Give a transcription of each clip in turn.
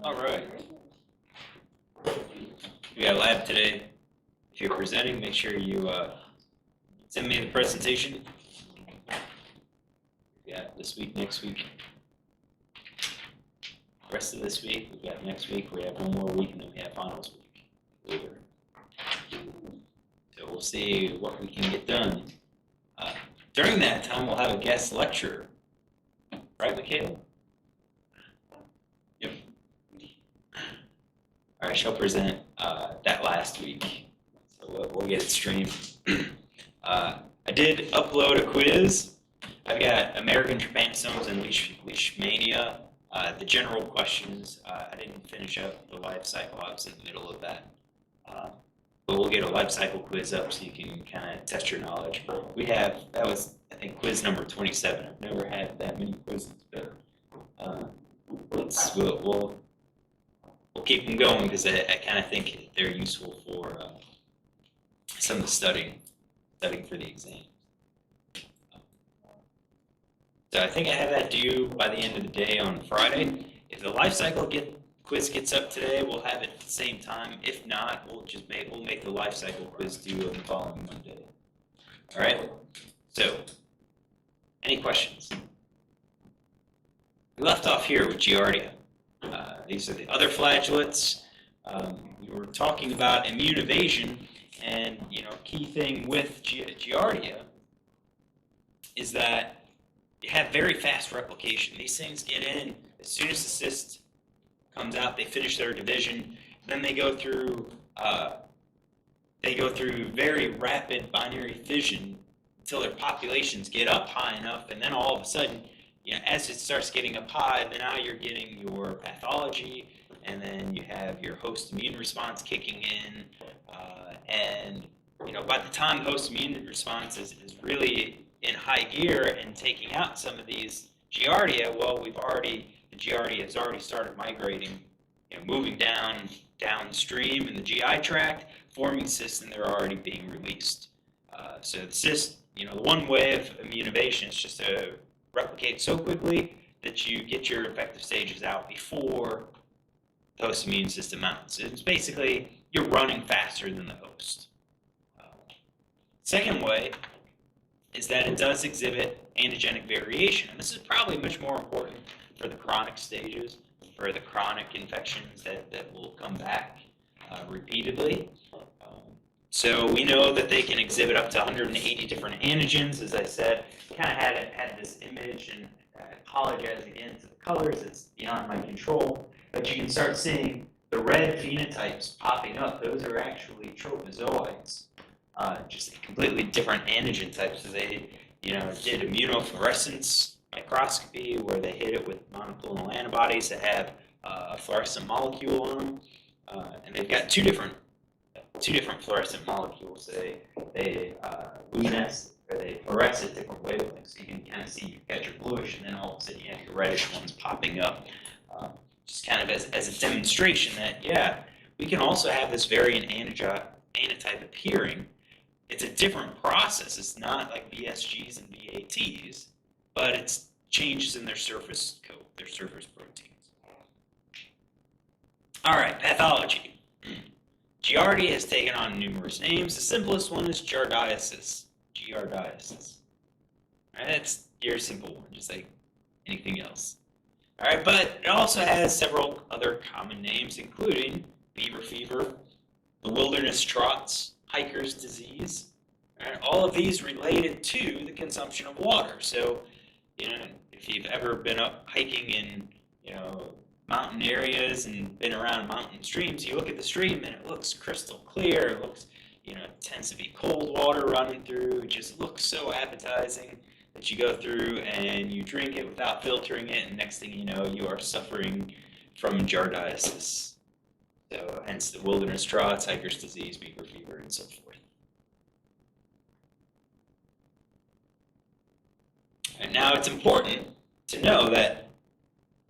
All right. We got a lab today. If you're presenting, make sure you send me the presentation. Yeah, this week, next week. Rest of this week, we've got next week, we have one more week, and then we have finals week later. So we'll see what we can get done. During that time, we'll have a guest lecturer. Right, Michaela? Yep. All right, she'll present that last week. So we'll get it streamed. I did upload a quiz. I've got American trypanosomes and leishmania. The general questions, I didn't finish up the life cycle. I was in the middle of that. But we'll get a life cycle quiz up so you can kind of test your knowledge. That was, I think, quiz number 27. I've never had that many quizzes, but we'll keep them going because I kind of think they're useful for some of the studying for the exam. So I think I have that due by the end of the day on Friday. If the life cycle quiz gets up today, we'll have it at the same time. If not, we'll make the life cycle quiz due on the following Monday. All right. So, any questions? We left off here with Giardia. These are the other flagellates. We were talking about immune evasion, and key thing with Giardia is that you have very fast replication. These things get in as soon as the cyst comes out. They finish their division, then they go through very rapid binary fission until their populations get up high enough, and then all of a sudden, as it starts getting up high, then now you're getting your pathology, and then you have your host immune response kicking in, and by the time host immune response is really in high gear and taking out some of these Giardia, well, the Giardia has already started migrating, moving downstream in the GI tract, forming cysts, and they're already being released. So the cyst, the one way of immune evasion is just to replicate so quickly that you get your infective stages out before the host immune system mounts. It's basically you're running faster than the host. Second way is that it does exhibit antigenic variation, and this is probably much more important for the chronic stages, for the chronic infections that will come back repeatedly. So we know that they can exhibit up to 180 different antigens. As I said, kind of had this image, and I apologize again to the colors, it's beyond my control, but you can start seeing the red phenotypes popping up. Those are actually trophozoites, just completely different antigen types. So they did immunofluorescence microscopy where they hit it with monoclonal antibodies that have a fluorescent molecule on them, and they've got two different fluorescent molecules. They luminesce, or they fluoresce at different wavelengths. So you can kind of see you've got your bluish, and then all of a sudden you have your reddish ones popping up. Just kind of as a demonstration that we can also have this variant antitype appearing. It's a different process. It's not like VSGs and VATs, but it's changes in their surface coat, their surface proteins. All right, pathology. Giardia has taken on numerous names. The simplest one is giardiasis. Giardiasis. All right, that's your simple one, just like anything else. All right, but it also has several other common names, including beaver fever, the wilderness trots, hiker's disease. All right, all of these related to the consumption of water. So, if you've ever been up hiking in, mountain areas and been around mountain streams, you look at the stream and it looks crystal clear. It looks, it tends to be cold water running through. It just looks so appetizing that you go through and you drink it without filtering it, and next thing you know, you are suffering from giardiasis. So, hence the wilderness trots, hiker's disease, beaver fever, and so forth. And now it's important to know that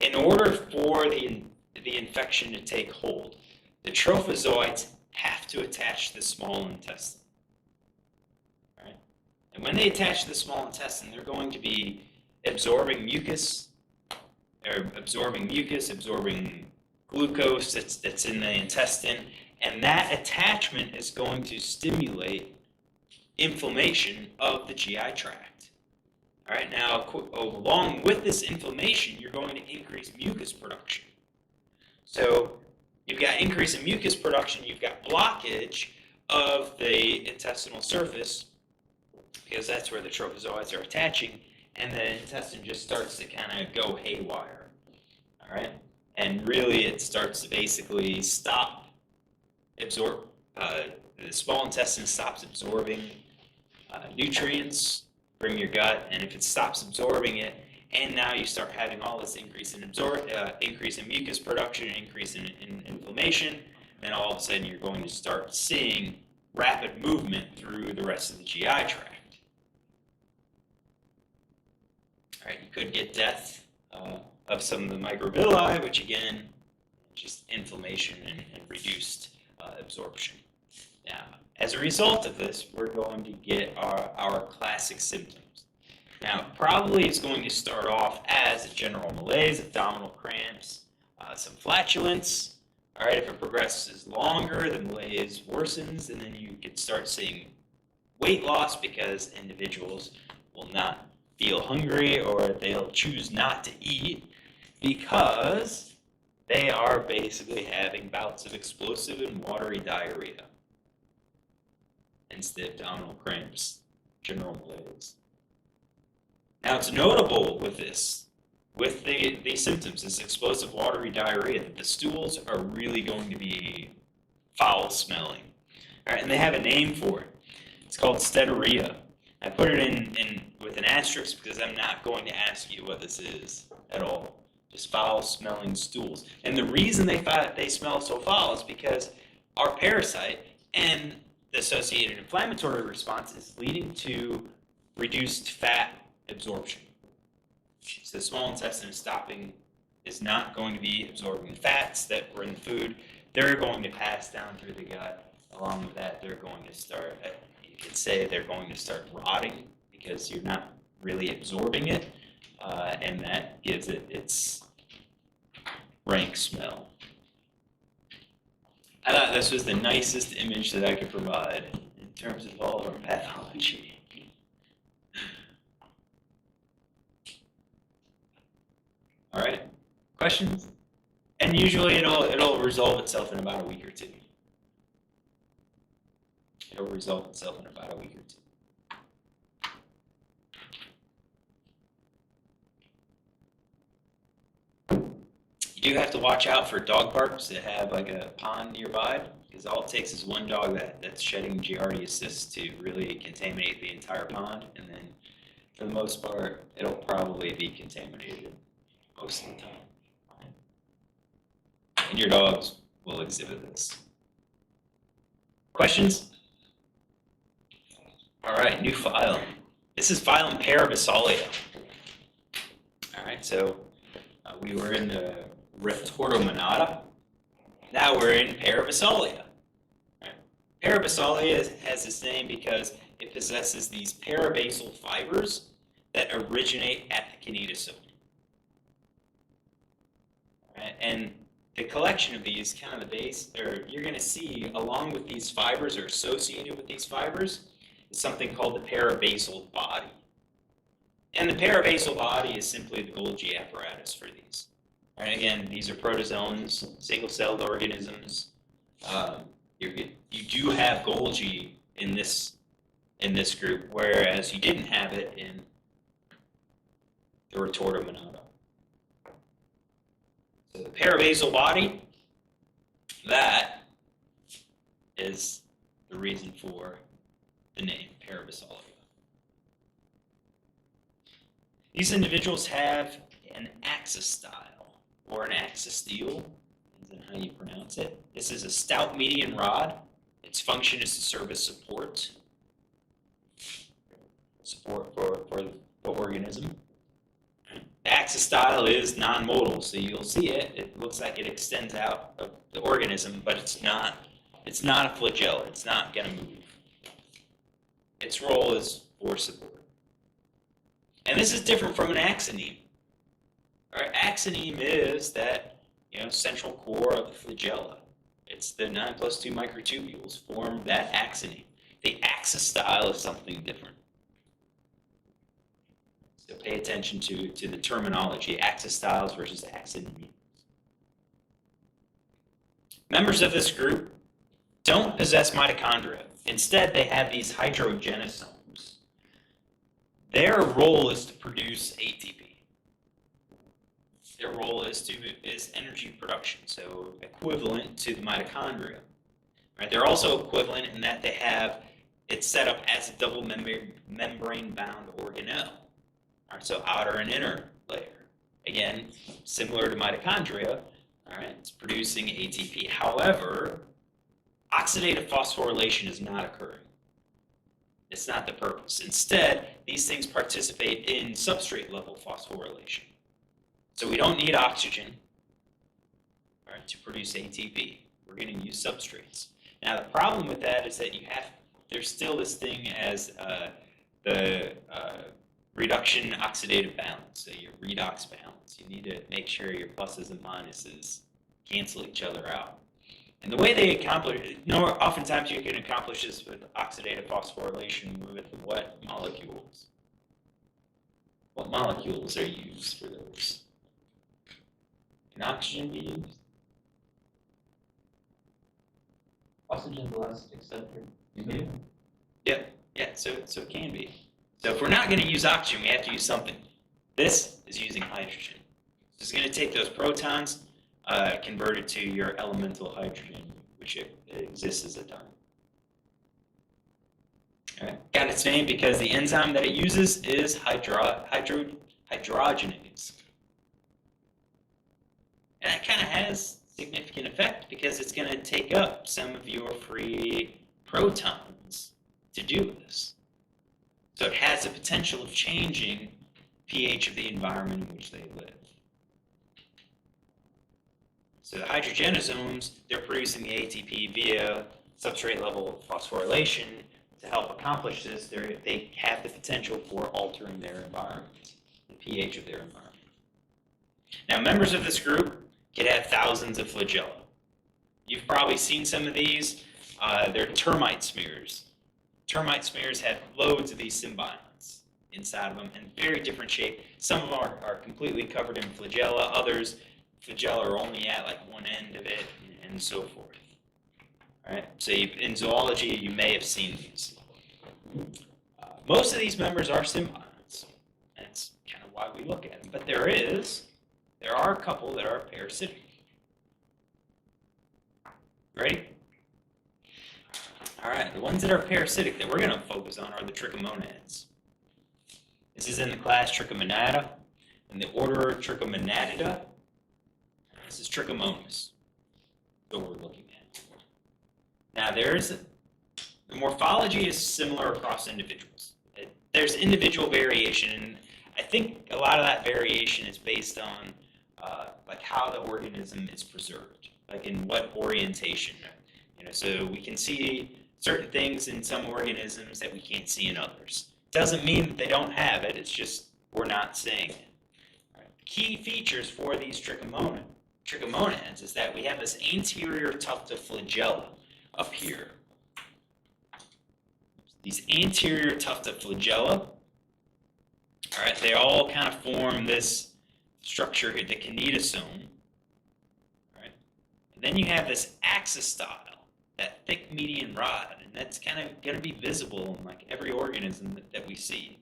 in order for the infection to take hold, the trophozoites have to attach to the small intestine. All right? And when they attach to the small intestine, they're going to be absorbing mucus, absorbing glucose that's in the intestine, and that attachment is going to stimulate inflammation of the GI tract. All right, now along with this inflammation, you're going to increase mucus production. So you've got increase in mucus production, you've got blockage of the intestinal surface, because that's where the trophozoites are attaching, and the intestine just starts to kind of go haywire. All right, and really it starts to basically stop absorb. The small intestine stops absorbing nutrients from your gut, and if it stops absorbing it, and now you start having all this increase in mucus production, increase in inflammation, then all of a sudden you're going to start seeing rapid movement through the rest of the GI tract. All right, you could get death of some of the microvilli, which again, just inflammation and reduced absorption. Now, as a result of this, we're going to get our classic symptoms. Now, probably it's going to start off as a general malaise, abdominal cramps, some flatulence. All right, if it progresses longer, the malaise worsens, and then you can start seeing weight loss because individuals will not feel hungry, or they'll choose not to eat because they are basically having bouts of explosive and watery diarrhea. Hence the abdominal cramps, general malaise. Now it's notable with this, with the symptoms, this explosive watery diarrhea, that the stools are really going to be foul smelling. All right, and they have a name for it. It's called steatorrhea. I put it in with an asterisk because I'm not going to ask you what this is at all. Just foul-smelling stools. And the reason they smell so foul is because our parasite and the associated inflammatory response is leading to reduced fat absorption. So the small intestine is not going to be absorbing the fats that were in the food. They're going to pass down through the gut. Along with that, they're going to start, you could say they're going to start rotting because you're not really absorbing it, and that gives it its rank smell. I thought this was the nicest image that I could provide in terms of all of our pathology. All right, questions? And usually it'll resolve itself in about a week or two. It'll resolve itself in about a week or two. You do have to watch out for dog parks that have like a pond nearby, because all it takes is one dog that's shedding Giardia cysts to really contaminate the entire pond, and then for the most part, it'll probably be contaminated most of the time. And your dogs will exhibit this. Questions? All right, new phylum. This is phylum Parabisalia. All right, so we were in the Retortomonada. Now we're in Parabisalia. Right. Parabisalia has this name because it possesses these parabasal fibers that originate at the kinetosome. Right. And the collection of these, kind of the base, or you're going to see along with these fibers or associated with these fibers, is something called the parabasal body. And the parabasal body is simply the Golgi apparatus for these. And again, these are protozoans, single-celled organisms. You do have Golgi in this group, whereas you didn't have it in the Retortomonada. So the parabasal body, that is the reason for the name Parabisalia. These individuals have an axis style, or an axistele, depends on how you pronounce it. This is a stout median rod. Its function is to serve as support for the organism. The axis style is non-modal, so you'll see it. It looks like it extends out of the organism, but it's not. It's not a flagella. It's not going to move. Its role is for support. And this is different from an axoneme. All right, axoneme is that central core of the flagella. It's the 9+2 microtubules form that axoneme. The axis style is something different. So pay attention to the terminology, axis styles versus axonemes. Members of this group don't possess mitochondria. Instead, they have these hydrogenosomes. Their role is to produce ATP. Their role is energy production, so equivalent to the mitochondria. Right? They're also equivalent in that they have it set up as a double membrane-bound organelle. All right, so outer and inner layer. Again, similar to mitochondria. All right, it's producing ATP. However, oxidative phosphorylation is not occurring. It's not the purpose. Instead, these things participate in substrate level phosphorylation. So we don't need oxygen, right, to produce ATP. We're going to use substrates. Now the problem with that is that there's still this thing as the reduction oxidative balance, so your redox balance. You need to make sure your pluses and minuses cancel each other out. And the way they accomplish, oftentimes you can accomplish this with oxidative phosphorylation with what molecules? What molecules are used for those? Can oxygen be used? Oxygen is the last acceptor. Yeah, so it can be. So if we're not going to use oxygen, we have to use something. This is using hydrogen. It's going to take those protons, convert it to your elemental hydrogen, which it exists as a dimer. All right. Got its name because the enzyme that it uses is hydrogenase. And that kind of has significant effect because it's going to take up some of your free protons to do this. So it has the potential of changing pH of the environment in which they live. So the hydrogenosomes, they're producing the ATP via substrate level phosphorylation. To help accomplish this, they have the potential for altering their environment, the pH of their environment. Now, members of this group could have thousands of flagella. You've probably seen some of these. They're termite smears. Termite smears have loads of these symbionts inside of them in very different shape. Some of them are completely covered in flagella. Others, flagella are only at like one end of it, and so forth. All right. So in zoology, you may have seen these. Most of these members are symbionts. That's kind of why we look at them. But there are a couple that are parasitic. Ready? All right, the ones that are parasitic that we're going to focus on are the trichomonads. This is in the class Trichomonada, in the order Trichomonadida. This is Trichomonas, that we're looking at. Now, the morphology is similar across individuals. There's individual variation, and I think a lot of that variation is based on like how the organism is preserved, like in what orientation. So we can see certain things in some organisms that we can't see in others. Doesn't mean that they don't have it, it's just we're not seeing it. Right. Key features for these trichomonads is that we have this anterior tuft of flagella up here. These anterior tuft of flagella, all right, they all kind of form this structure here, the kinetosome. Right? And then you have this axis style, that thick median rod, and that's kind of going to be visible in like every organism that we see.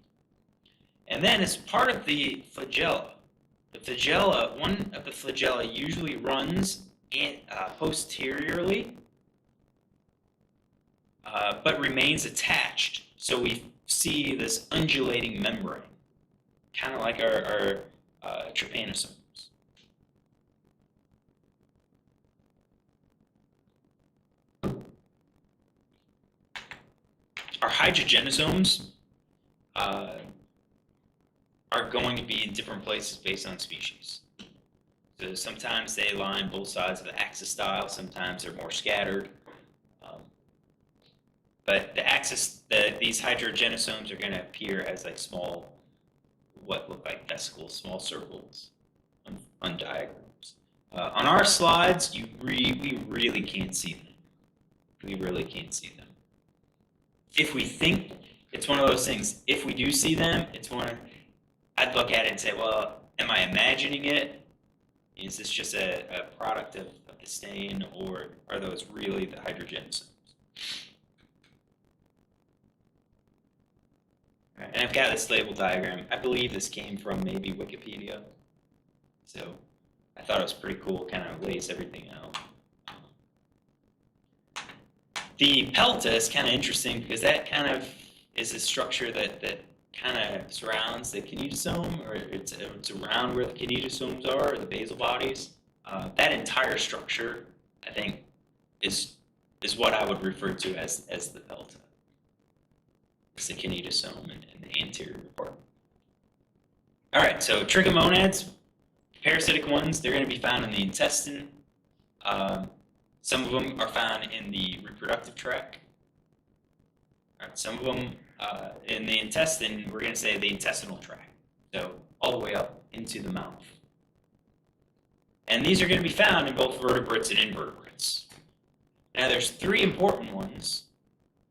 And then as part of the flagella, one of the flagella usually runs posteriorly, but remains attached. So we see this undulating membrane, kind of like our trypanosomes. Our hydrogenosomes are going to be in different places based on species. So sometimes they line both sides of the axis style, sometimes they're more scattered. But these hydrogenosomes are going to appear as like small, what look like vesicles, small circles on diagrams. On our slides, we really can't see them. We really can't see them. If we think, it's one of those things, if we do see them, I'd look at it and say, well, am I imagining it? Is this just a product of the stain, or are those really the hydrogens? Right, and I've got this label diagram. I believe this came from maybe Wikipedia. So I thought it was pretty cool, kind of lays everything out. The pelta is kind of interesting because that kind of is a structure that kind of surrounds the kinetosome, or it's around where the kinetosomes are, or the basal bodies. That entire structure, I think, is what I would refer to as the pelta. It's the kinetosome and the anterior part. All right, so trichomonads, parasitic ones, they're going to be found in the intestine. Some of them are found in the reproductive tract. All right, some of them in the intestine, we're going to say the intestinal tract. So all the way up into the mouth. And these are going to be found in both vertebrates and invertebrates. Now there's three important ones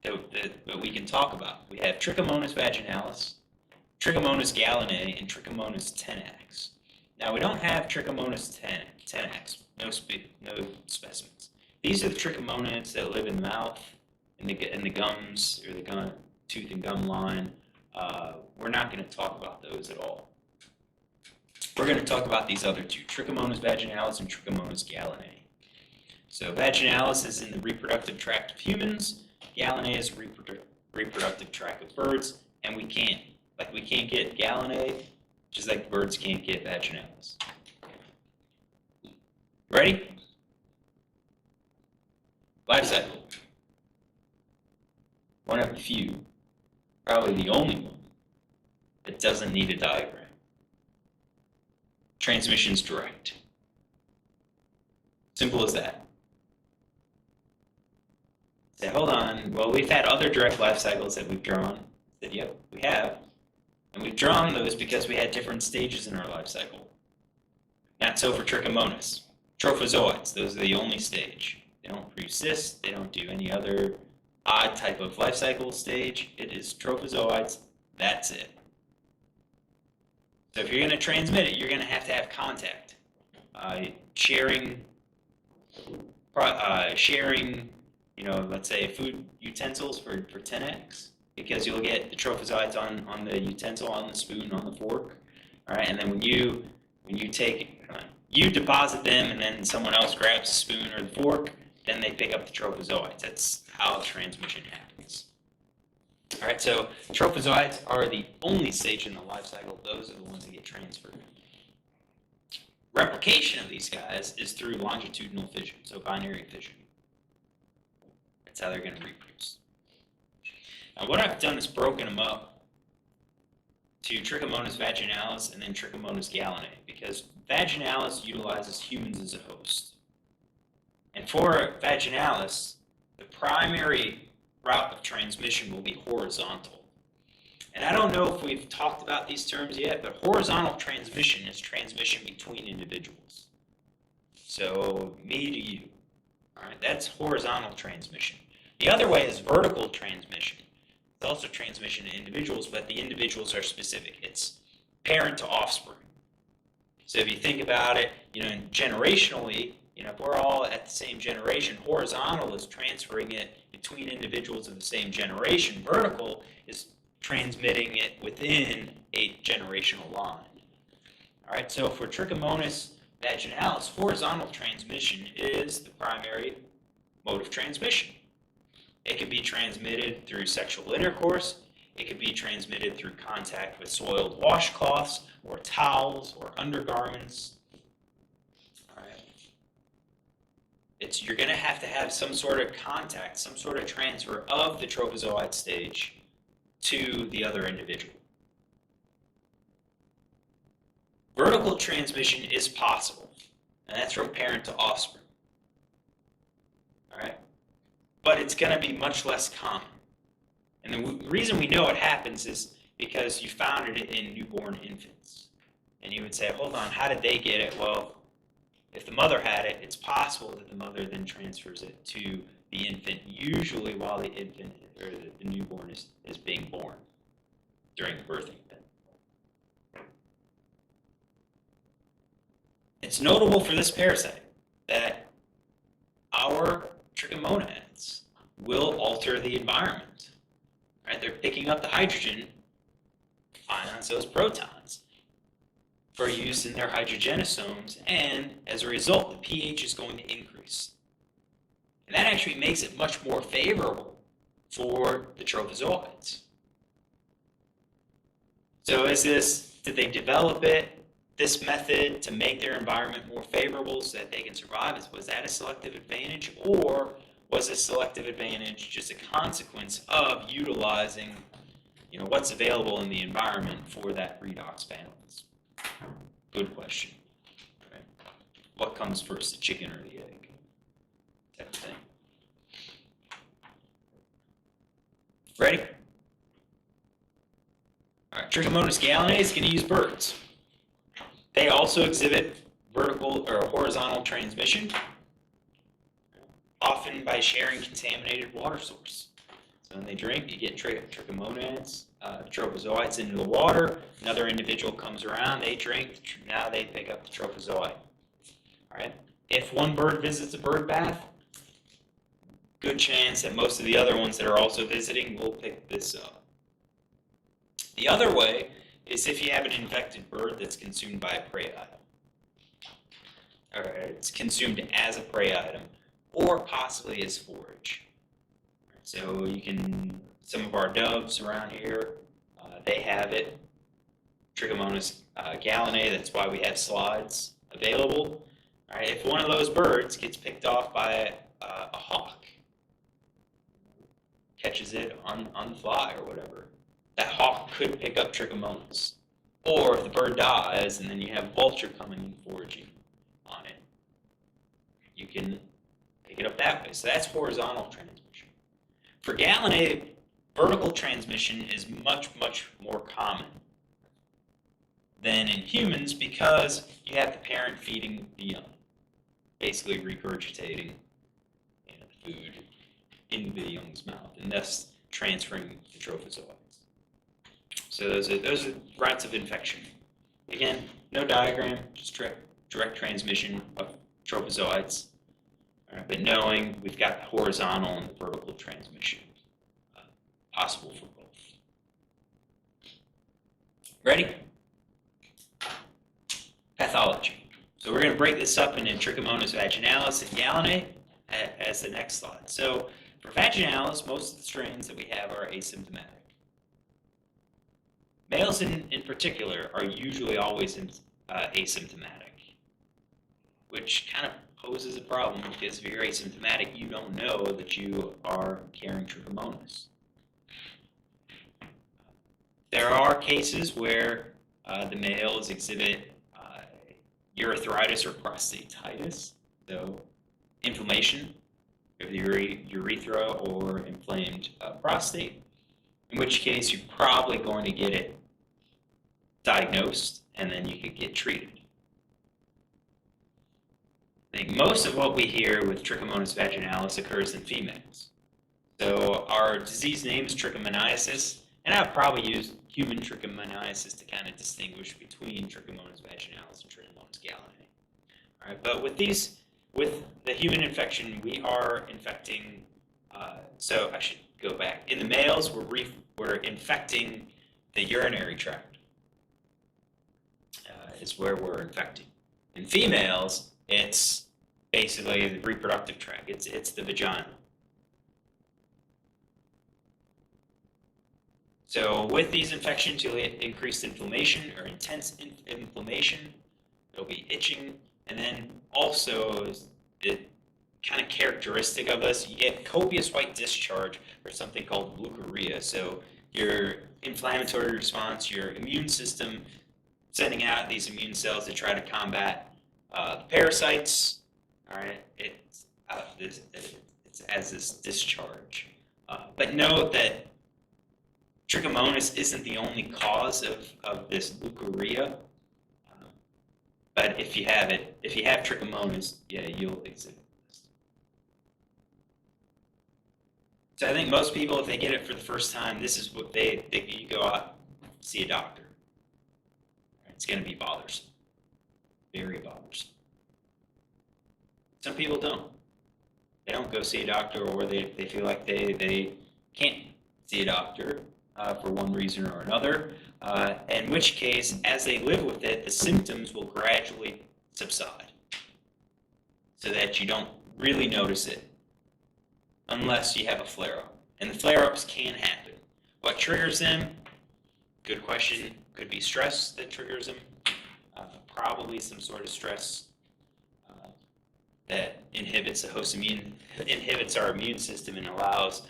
that we can talk about. We have Trichomonas vaginalis, Trichomonas gallinae, and Trichomonas tenax. Now we don't have Trichomonas tenax, no specimens. These are the trichomonads that live in the mouth, in the gums, or the tooth and gum line. We're not going to talk about those at all. We're going to talk about these other two, Trichomonas vaginalis and Trichomonas gallinae. So vaginalis is in the reproductive tract of humans, gallinae is reproductive tract of birds, and we can't get gallinae, just like birds can't get vaginalis. Ready? Life cycle. One of the few, probably the only one, that doesn't need a diagram. Transmission's direct. Simple as that. Say, hold on, well, we've had other direct life cycles that we've drawn. I said, yep, we have. And we've drawn those because we had different stages in our life cycle. Not so for Trichomonas. Trophozoites, those are the only stage. They don't produce cysts, they don't do any other odd type of life cycle stage. It is trophozoites, that's it. So if you're going to transmit it, you're going to have contact. Sharing, let's say food utensils for 10x, because you'll get the trophozoites on the utensil, on the spoon, on the fork. All right, and then when you take, you deposit them, and then someone else grabs the spoon or the fork, then they pick up the trophozoites. That's how transmission happens. All right, so trophozoites are the only stage in the life cycle. Those are the ones that get transferred. Replication of these guys is through longitudinal fission, so binary fission. That's how they're going to reproduce. Now, what I've done is broken them up to Trichomonas vaginalis and then Trichomonas gallinae, because vaginalis utilizes humans as a host. And for vaginalis, the primary route of transmission will be horizontal. And I don't know if we've talked about these terms yet, but horizontal transmission is transmission between individuals. So me to you. All right, that's horizontal transmission. The other way is vertical transmission. It's also transmission to individuals, but the individuals are specific. It's parent to offspring. So if you think about it, generationally, if we're all at the same generation, horizontal is transferring it between individuals of the same generation. Vertical is transmitting it within a generational line. All right, so for Trichomonas vaginalis, horizontal transmission is the primary mode of transmission. It can be transmitted through sexual intercourse. It can be transmitted through contact with soiled washcloths or towels or undergarments. All right. You're going to have some sort of contact, some sort of transfer of the trophozoite stage to the other individual. Vertical transmission is possible, and that's from parent to offspring. All right? But it's going to be much less common. And the reason we know it happens is because you found it in newborn infants. And you would say, hold on, how did they get it? Well, If the mother had it, it's possible that the mother then transfers it to the infant, usually while the infant or the newborn is being born during the birthing event. It's notable for this parasite that our trichomonads will alter the environment. Right? They're picking up the hydrogen ions, those protons, for use in their hydrogenosomes, and as a result, the pH is going to increase. And that actually makes it much more favorable for the trophozoites. So did they develop this method to make their environment more favorable so that they can survive? Was that a selective advantage, or was a selective advantage just a consequence of utilizing what's available in the environment for that redox balance? Good question. Right. What comes first, the chicken or the egg? Type of thing. Ready? All right, Trichomonas gallinae is going to use birds. They also exhibit vertical or horizontal transmission, often by sharing contaminated water source. So when they drink, you get trichomonads, trophozoites into the water. Another individual comes around, they drink, now they pick up the trophozoite. All right. If one bird visits a bird bath, good chance that most of the other ones that are also visiting will pick this up. The other way is if you have an infected bird that's consumed by a prey item. Or it's consumed as a prey item, or possibly as forage. So some of our doves around here, they have it, Trichomonas gallinae. That's why we have slides available. All right, if one of those birds gets picked off by a hawk, catches it on the fly or whatever, that hawk could pick up Trichomonas. Or if the bird dies and then you have a vulture coming and foraging on it, you can pick it up that way. So that's horizontal transmission. For gallinae, vertical transmission is much, much more common than in humans because you have the parent feeding the young, basically regurgitating the food into the young's mouth, and thus transferring the trophozoites. So those are routes of infection. Again, no diagram, just direct transmission of trophozoites. But knowing we've got the horizontal and the vertical transmission possible for both. Ready? Pathology. So we're going to break this up into Trichomonas vaginalis and gallinae as the next slide. So for vaginalis, most of the strains that we have are asymptomatic. Males in particular are usually always asymptomatic, which kind of poses a problem because if you're asymptomatic, you don't know that you are carrying Trichomonas. There are cases where the males exhibit urethritis or prostatitis, so inflammation of the urethra or inflamed prostate, in which case you're probably going to get it diagnosed and then you could get treated. I think most of what we hear with Trichomonas vaginalis occurs in females. So our disease name is trichomoniasis, and I would probably use human trichomoniasis to kind of distinguish between Trichomonas vaginalis and Trichomonas gallinae. All right, but with the human infection, we are infecting. So I should go back. In the males, we're infecting the urinary tract. Is where we're infecting. In females, it's basically the reproductive tract. It's the vagina. So with these infections, you'll get increased inflammation or intense inflammation. There'll be itching, and then also the kind of characteristic of this, you get copious white discharge or something called leukorrhea. So your inflammatory response, your immune system sending out these immune cells to try to combat the parasites. All right, it's as this discharge. But note that Trichomonas isn't the only cause of this leukorrhea. But if you have Trichomonas, yeah, you'll exhibit this. So I think most people, if they get it for the first time, this is what you go out, see a doctor. It's going to be bothersome, very bothersome. Some people don't. They don't go see a doctor, or they feel like they can't see a doctor for one reason or another, in which case, as they live with it, the symptoms will gradually subside so that you don't really notice it unless you have a flare-up. And the flare-ups can happen. What triggers them? Good question. Could be stress that triggers them. Probably some sort of stress that inhibits our immune system and allows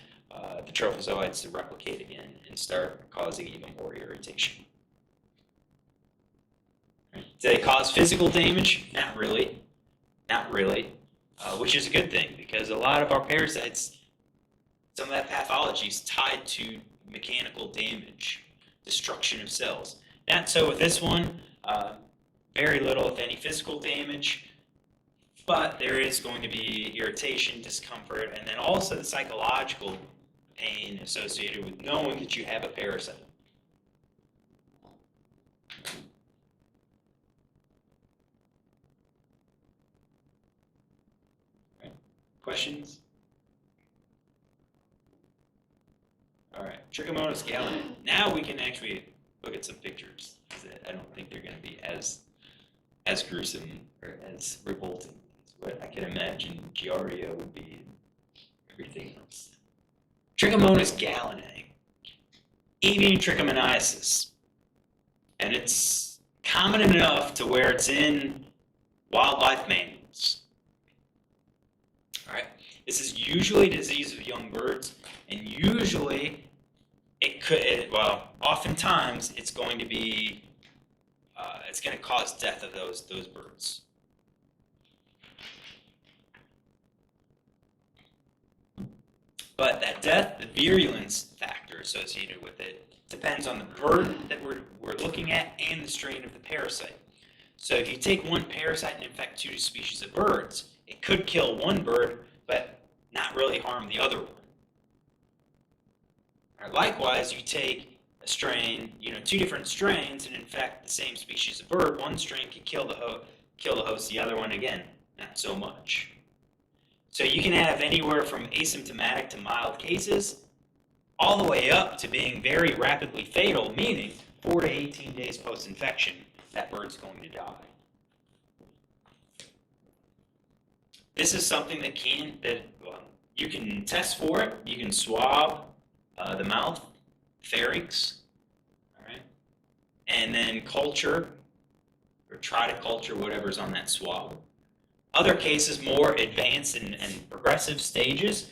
the trophozoites to replicate again and start causing even more irritation. Right. Do they cause physical damage? Not really. Not really. Which is a good thing, because a lot of our parasites, some of that pathology is tied to mechanical damage, destruction of cells. Not so with this one. Very little, if any, physical damage. But there is going to be irritation, discomfort, and then also the psychological pain associated with knowing that you have a parasite. Right. Questions? All right, Trichomonas gallinae. Now we can actually look at some pictures. I don't think they're going to be as gruesome or as revolting as what I can imagine Giardia would be and everything else. Trichomonas gallinae, avian trichomoniasis, and it's common enough to where it's in wildlife manuals. All right, this is usually a disease of young birds, and usually oftentimes it's going to be it's going to cause death of those birds. But that death, the virulence factor associated with it, depends on the bird that we're looking at and the strain of the parasite. So if you take one parasite and infect 2 species of birds, it could kill one bird, but not really harm the other one. Or likewise, you take a strain, 2 different strains, and infect the same species of bird. One strain can kill the host, the other one, again, not so much. So you can have anywhere from asymptomatic to mild cases, all the way up to being very rapidly fatal, meaning 4 to 18 days post-infection, that bird's going to die. This is something you can test for it. You can swab the mouth, pharynx, all right, and then culture or try to culture whatever's on that swab. Other cases, more advanced and progressive stages,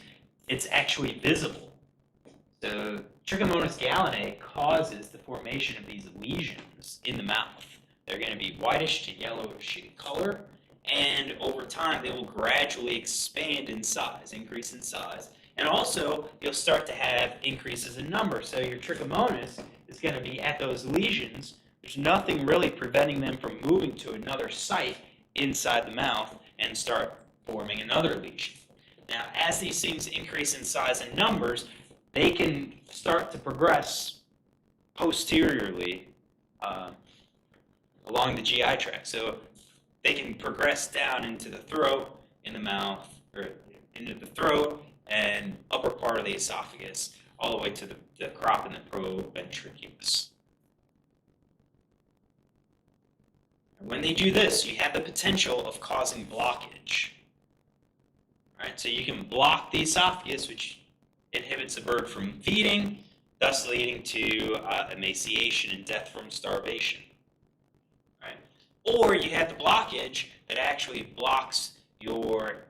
it's actually visible. So Trichomonas gallinae causes the formation of these lesions in the mouth. They're going to be whitish to yellowish in color, and over time they will gradually expand in size, increase in size. And also, you'll start to have increases in number. So your Trichomonas is going to be at those lesions. There's nothing really preventing them from moving to another site inside the mouth and start forming another lesion. Now, as these things increase in size and numbers, they can start to progress posteriorly along the GI tract. So they can progress down into the throat, in the mouth, or into the throat, and upper part of the esophagus, all the way to the crop and the proventriculus. When they do this, you have the potential of causing blockage. Right? So you can block the esophagus, which inhibits the bird from feeding, thus leading to emaciation and death from starvation. Right? Or you have the blockage that actually blocks your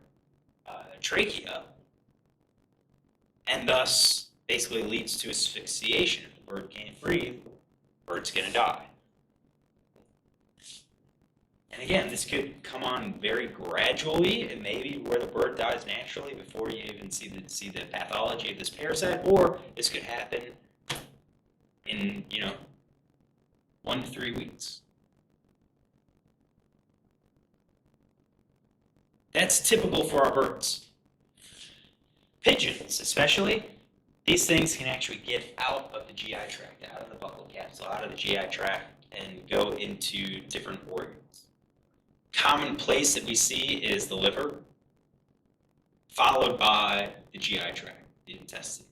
trachea, and thus basically leads to asphyxiation. If the bird can't breathe, the bird's going to die. And again, this could come on very gradually, and maybe where the bird dies naturally before you even see the pathology of this parasite, or this could happen in 1 to 3 weeks. That's typical for our birds. Pigeons, especially, these things can actually get out of the GI tract, out of the buccal capsule, out of the GI tract, and go into different organs. Common place that we see is the liver, followed by the GI tract, the intestine.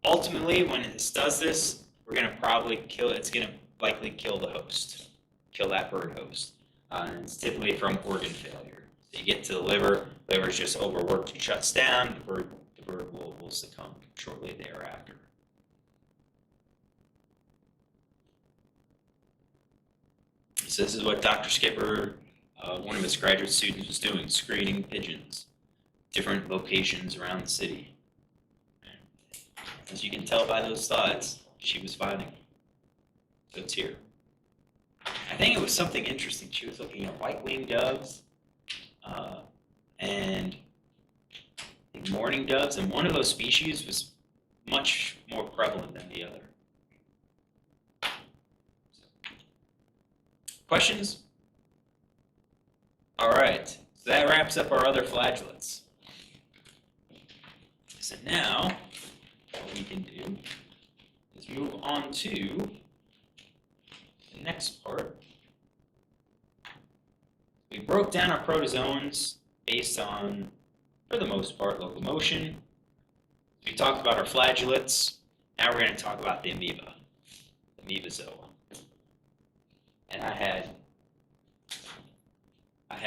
Ultimately, when it does this, we're going to probably kill, it's going to likely kill the host, kill that bird host. And it's typically from organ failure. So you get to the liver is just overworked and shuts down, the bird will succumb shortly thereafter. So this is what Dr. Skipper, one of his graduate students, was doing, screening pigeons, different locations around the city. As you can tell by those slides, she was finding them. So it's here. I think it was something interesting. She was looking at white-winged doves and I think mourning doves, and one of those species was much more prevalent than the other. Questions? All right, so that wraps up our other flagellates. So now, what we can do is move on to the next part. We broke down our protozoans based on, for the most part, locomotion. We talked about our flagellates. Now we're going to talk about the amoeba, the amoebozoa. And I had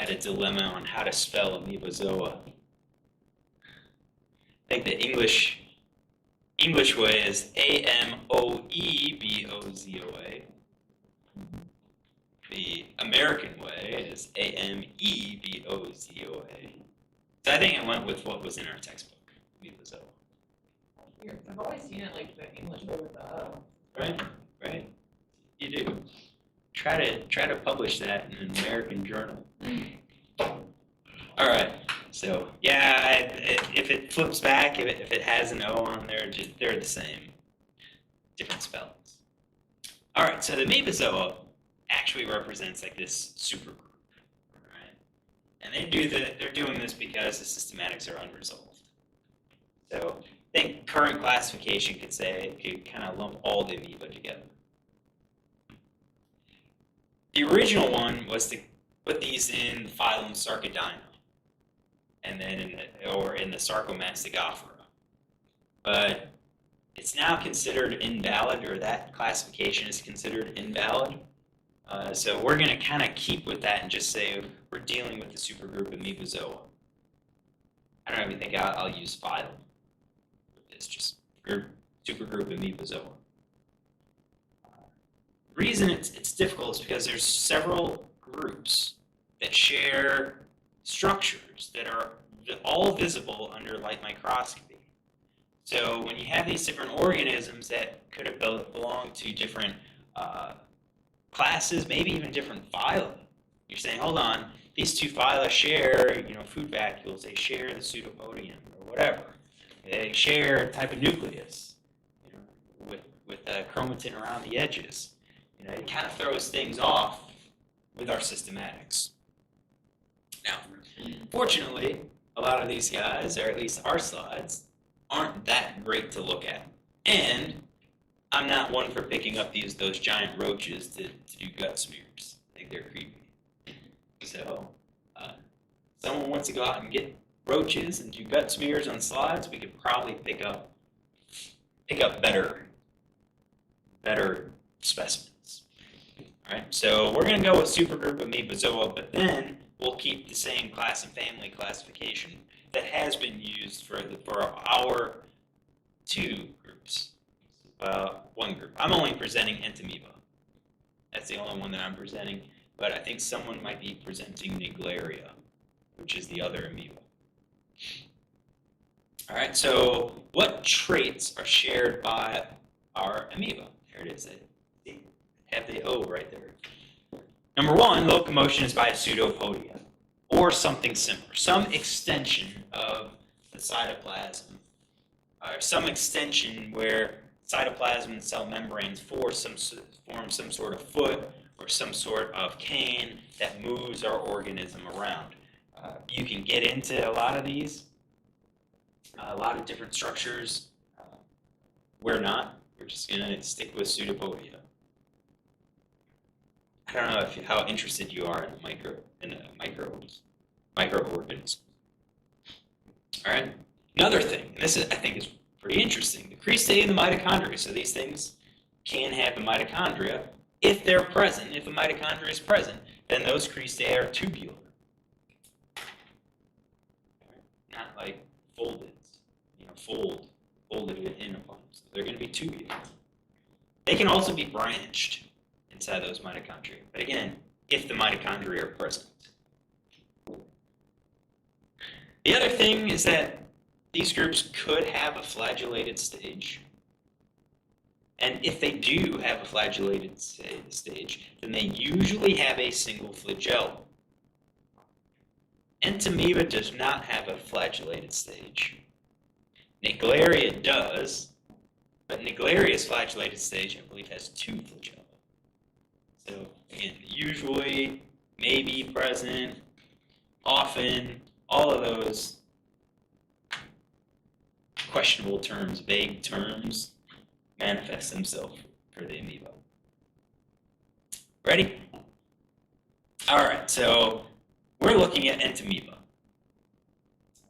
a dilemma on how to spell amoebozoa. I think the English way is Amoebozoa. The American way is Amoebozoa. So I think I went with what was in our textbook, amoebozoa. Weird. I've always seen it like the English way with the O. Right. You do. Try to publish that in an American journal. All right. So yeah, if it flips back, if it has an O on there, they're the same, different spellings. All right. So the amoebozoa actually represents like this supergroup, right? And they're doing this because the systematics are unresolved. So I think current classification could kind of lump all the amoeba together. The original one was to put these in phylum Sarcodyna, and then in the Sarcomastigophora. But it's now considered invalid, or that classification is considered invalid. So we're going to kind of keep with that and just say we're dealing with the supergroup amoebozoa. I don't even think I'll use phylum. It's just supergroup amoebozoa. The reason it's difficult is because there's several groups that share structures that are all visible under light microscopy. So when you have these different organisms that could have belonged to different classes, maybe even different phyla, you're saying, hold on, these two phyla share, food vacuoles, they share the pseudopodium or whatever. They share a type of nucleus, with a chromatin around the edges. It kind of throws things off with our systematics. Now, fortunately, a lot of these guys, or at least our slides, aren't that great to look at. And I'm not one for picking up those giant roaches to do gut smears. I think they're creepy. So, someone wants to go out and get roaches and do gut smears on slides, we could probably pick up better specimens. All right, so we're going to go with supergroup amoebozoa, but then we'll keep the same class and family classification that has been used for our two groups. One group. I'm only presenting Entamoeba. That's the only one that I'm presenting, but I think someone might be presenting Niglaria, which is the other amoeba. All right, so what traits are shared by our amoeba? There it is. I have the O right there. Number one, locomotion is by a pseudopodia, or something similar, some extension of the cytoplasm, or some extension where cytoplasm and cell membranes form some sort of foot or some sort of cane that moves our organism around. You can get into a lot of these, a lot of different structures. We're not. We're just gonna stick with Pseudopodia. I don't know how interested you are in the microorganisms. All right. Another thing, and this is, I think is pretty interesting. The cristae in the mitochondria. So these things can have the mitochondria if they're present. If the mitochondria is present, then those cristae are tubular, not like folded. Folded in upon. So they're going to be tubular. They can also be branched inside those mitochondria. But again, if the mitochondria are present. The other thing is that these groups could have a flagellated stage. And if they do have a flagellated stage, then they usually have a single flagellum. Entamoeba does not have a flagellated stage. Niglaria does, but Niglaria's flagellated stage, I believe, has 2 flagella. So again, usually, maybe, present, often, all of those questionable terms, vague terms, manifest themselves for the amoeba. Ready? All right, so we're looking at Entamoeba.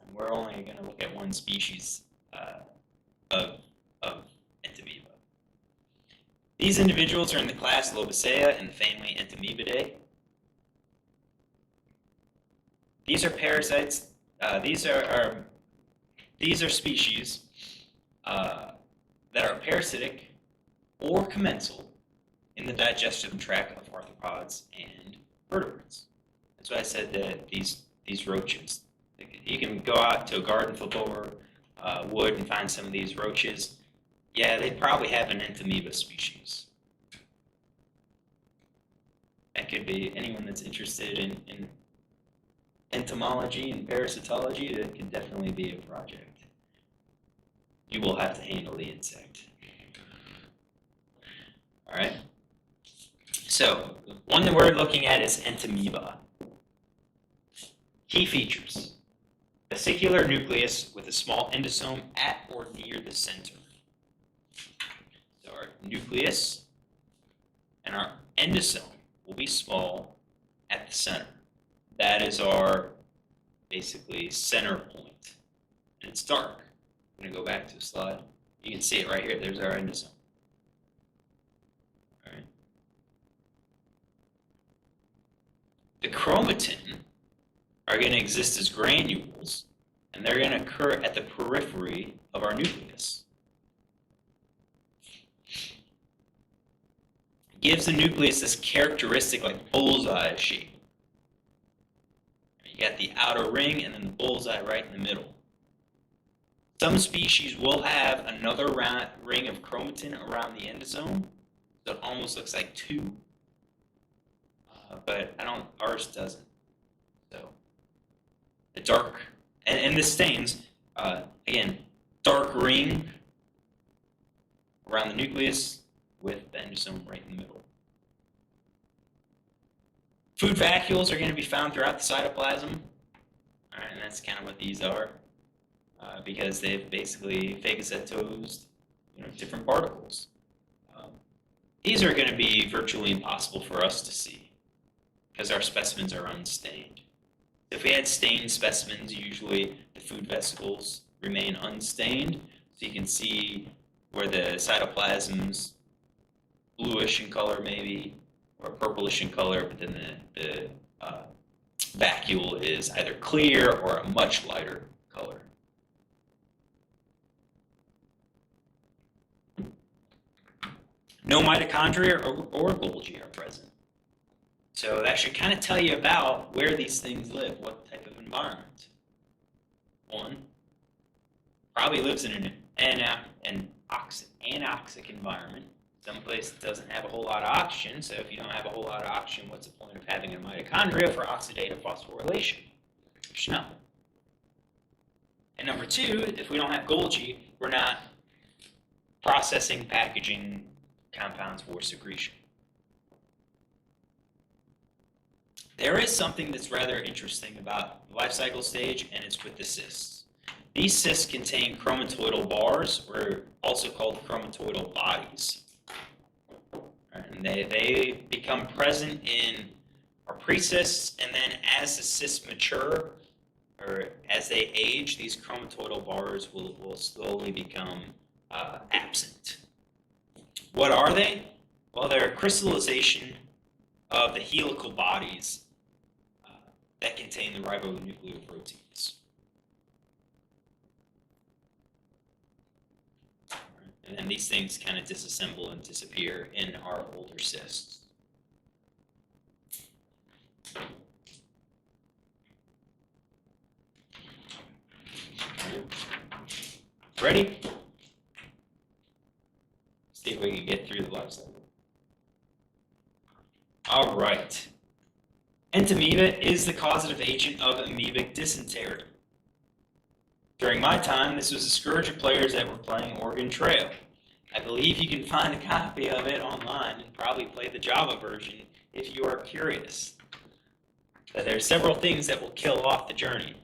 And we're only going to look at one species of Entamoeba. These individuals are in the class Lobicea and the family Entamoebidae. These are parasites. These are species that are parasitic or commensal in the digestive tract of arthropods and vertebrates. That's why I said that these roaches. You can go out to a garden, flip over wood, and find some of these roaches. Yeah, they probably have an Entamoeba species. That could be anyone that's interested in entomology and parasitology. That could definitely be a project. You will have to handle the insect. All right. So one that we're looking at is Entamoeba. Key features: vesicular nucleus with a small endosome at or near the center. So our nucleus and our endosome will be small at the center. That is our basically center point. And it's dark. I'm going to go back to the slide. You can see it right here. There's our endosome. All right. The chromatin are going to exist as granules, and they're going to occur at the periphery of our nucleus. It gives the nucleus this characteristic like bullseye shape. You got the outer ring and then the bullseye right in the middle. Some species will have another ring of chromatin around the endosome, so it almost looks like 2. But ours doesn't. So the dark, and this stains, again, dark ring around the nucleus with the endosome right in the middle. Food vacuoles are going to be found throughout the cytoplasm. All right, and that's kind of what these are, because they've basically phagocytosed different particles. These are going to be virtually impossible for us to see because our specimens are unstained. If we had stained specimens, usually the food vesicles remain unstained, so you can see where the cytoplasm's bluish in color maybe, or purplish in color, but then the vacuole is either clear or a much lighter color. No mitochondria or Golgi are present. So that should kind of tell you about where these things live, what type of environment. One probably lives in an anoxic environment, someplace that doesn't have a whole lot of oxygen. So if you don't have a whole lot of oxygen, what's the point of having a mitochondria for oxidative phosphorylation? There's no. And number 2, if we don't have Golgi, we're not processing, packaging compounds for secretion. There is something that's rather interesting about the life cycle stage, and it's with the cysts. These cysts contain chromatoidal bars, or also called chromatoidal bodies. And they become present in our precysts, and then as the cysts mature, or as they age, these chromatoidal bars will slowly become absent. What are they? Well, they're a crystallization of the helical bodies that contain the ribonucleoproteins. And then these things kind of disassemble and disappear in our older cysts. Ready? See if we can get through the life cycle. All right. Entamoeba is the causative agent of amoebic dysentery. During my time, this was a scourge of players that were playing Oregon Trail. I believe you can find a copy of it online and probably play the Java version if you are curious. But there are several things that will kill off the journey.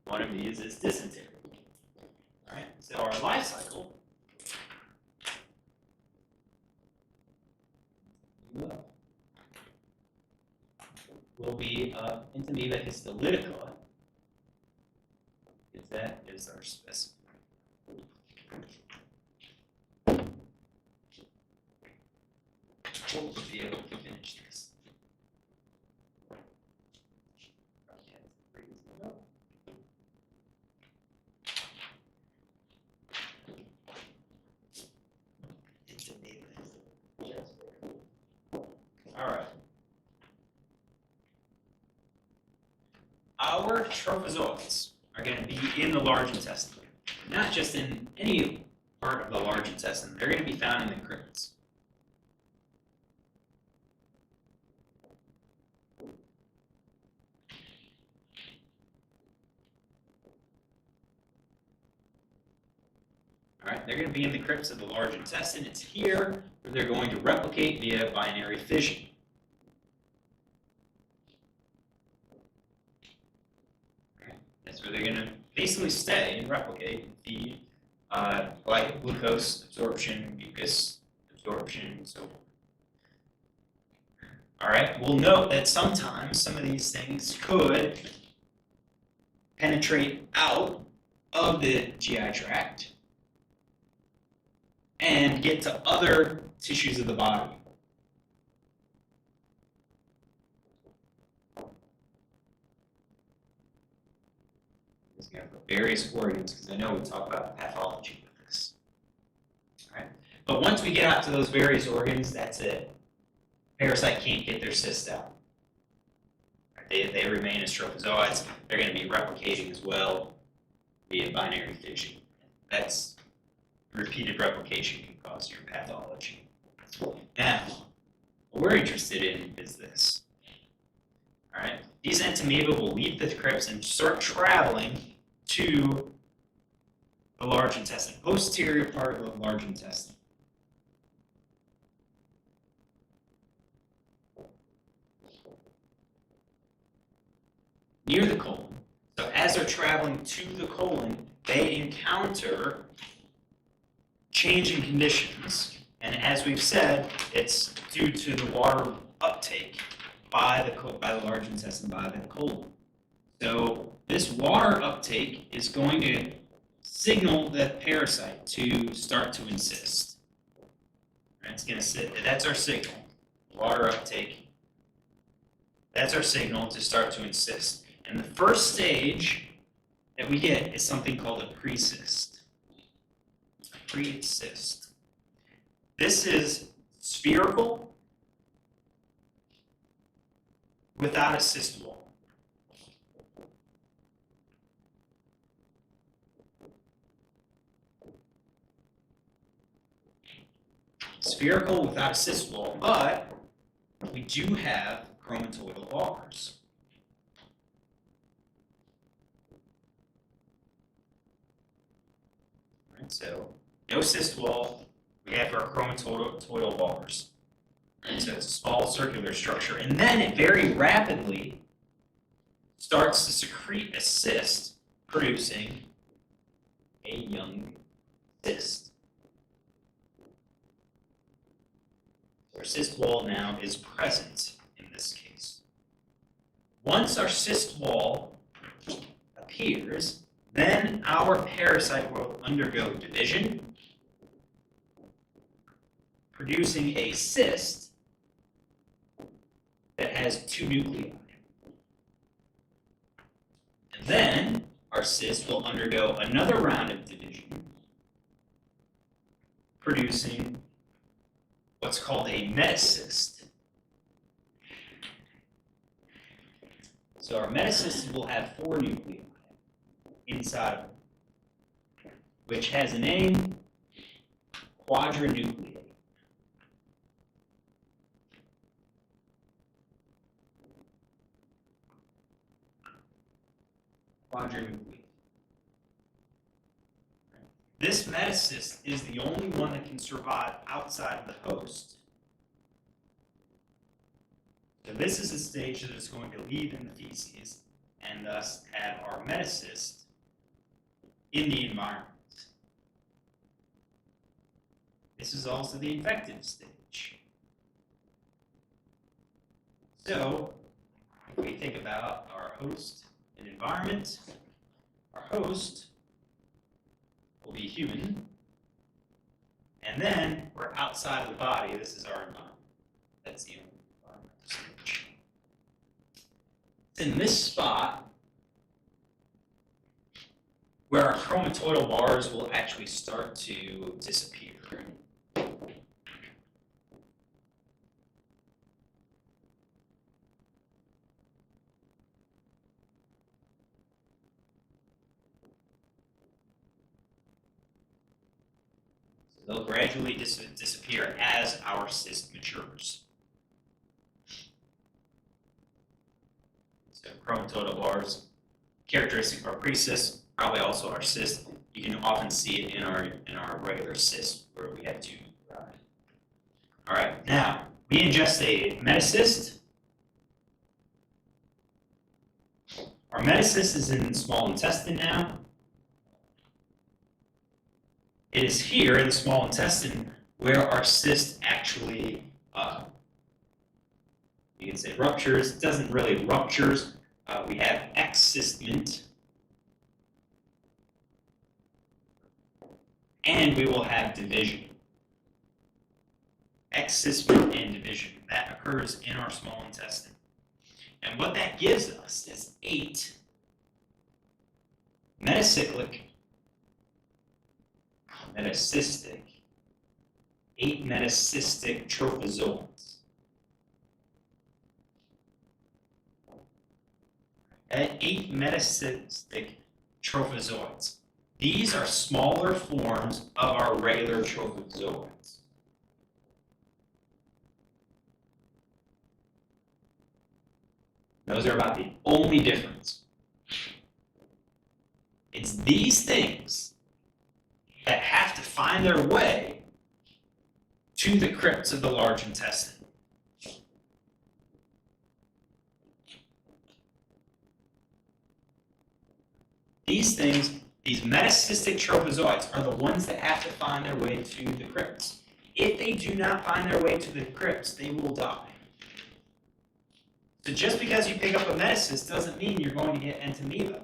One of these is dysentery. All right, so our life cycle will be Entamoeba histolytica, because that is our specimen. We'll be able to finish this. All right. Our trophozoites are going to be in the large intestine, not just in any part of the large intestine. They're going to be found in the crypts. All right, they're going to be in the crypts of the large intestine. It's here where they're going to replicate via binary fission. That's where they're going to basically stay and replicate and feed like glucose absorption, mucus absorption, and so forth. All right, we'll note that sometimes some of these things could penetrate out of the GI tract and get to other tissues of the body. Various organs, because I know we talk about pathology with this. All right? But once we get out to those various organs, that's it. Parasite can't get their cysts out. They remain as trophozoites. They're going to be replicating as well via binary fission. That's repeated replication can cause your pathology. Now, what we're interested in is this. All right? These Entamoeba will leave the crypts and start traveling to the large intestine, posterior part of the large intestine. Near the colon. So as they're traveling to the colon, they encounter changing conditions. And as we've said, it's due to the water uptake by the large intestine, by the colon. So this water uptake is going to signal the parasite to start to encyst. Right, it's going to sit. That's our signal. Water uptake. That's our signal to start to encyst. And the first stage that we get is something called a precyst. Precyst. This is spherical without a cyst wall. Spherical without a cyst wall, but we do have chromatoidal bars. Right, so no cyst wall, we have our chromatoidal bars. So it's a small circular structure, and then it very rapidly starts to secrete a cyst, producing a young cyst. So our cyst wall now is present in this case. Once our cyst wall appears, then our parasite will undergo division, producing a cyst that has 2 nuclei. And then our cyst will undergo another round of division, producing what's called a metacyst. So our metacyst will have 4 nuclei inside of it, which has a name, quadrinucleate. Quadrinucleate. This metacyst is the only one that can survive outside of the host. So this is a stage that is going to leave in the feces and thus have our metacyst in the environment. This is also the infective stage. So, if we think about our host and environment, our host will be human, and then we're outside of the body. This is our environment. That's the only environmental stage. It's in this spot where our chromatoidal bars will actually start to disappear. They'll gradually disappear as our cyst matures. So chromatoidal bars, characteristic of our precyst, probably also our cyst. You can often see it in our regular cyst where we have 2 nuclei. All right, now we ingest a metacyst. Our metacyst is in the small intestine now. It is here in the small intestine where our cyst actually, you can say ruptures. It doesn't really ruptures. We have excystment. And we will have division. Excystment and division. That occurs in our small intestine. And what that gives us is 8 metacystic, 8 metacystic trophozoans. At 8 metacystic trophozoids. These are smaller forms of our regular trophozoids. Those are about the only difference. It's these things that have to find their way to the crypts of the large intestine. These things, these metacystic trophozoites, are the ones that have to find their way to the crypts. If they do not find their way to the crypts, they will die. So just because you pick up a metacyst doesn't mean you're going to get Entamoeba.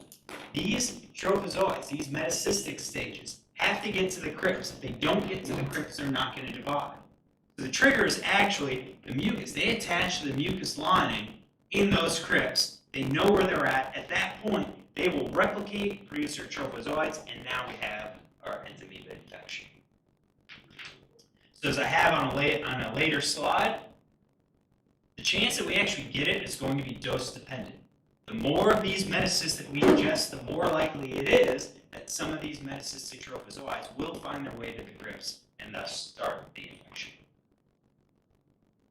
These trophozoites, these metacystic stages, have to get to the crypts. If they don't get to the crypts, they're not going to divide. So the trigger is actually the mucus. They attach to the mucus lining in those crypts. They know where they're at. At that point, they will replicate, produce their trophozoites, and now we have our Entamoeba infection. So as I have on a later slide, the chance that we actually get it is going to be dose dependent. The more of these metacysts that we ingest, the more likely it is that some of these metacystic trophozoites will find their way to the crypts and thus start the infection.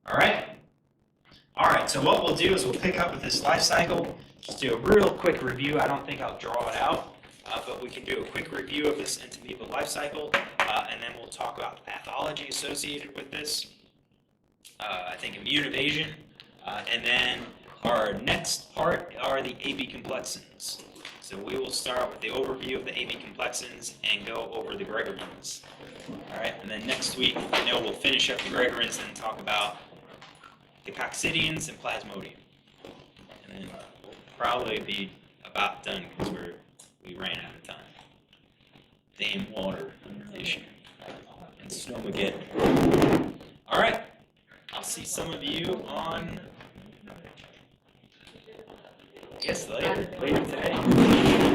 All right, so what we'll do is we'll pick up with this life cycle, just do a real quick review. I don't think I'll draw it out, but we can do a quick review of this Entamoeba life cycle, and then we'll talk about the pathology associated with this. I think immune evasion, and then our next part are the AB complexins. So we will start with the overview of the AB complexins and go over the Gregorins. All right, and then next week, we'll finish up the Gregorins and talk about the coccidians and plasmodium. And then we'll probably be about done because we ran out of time. Damn water issue and snowmageddon. All right, I'll see some of you on, I guess later today.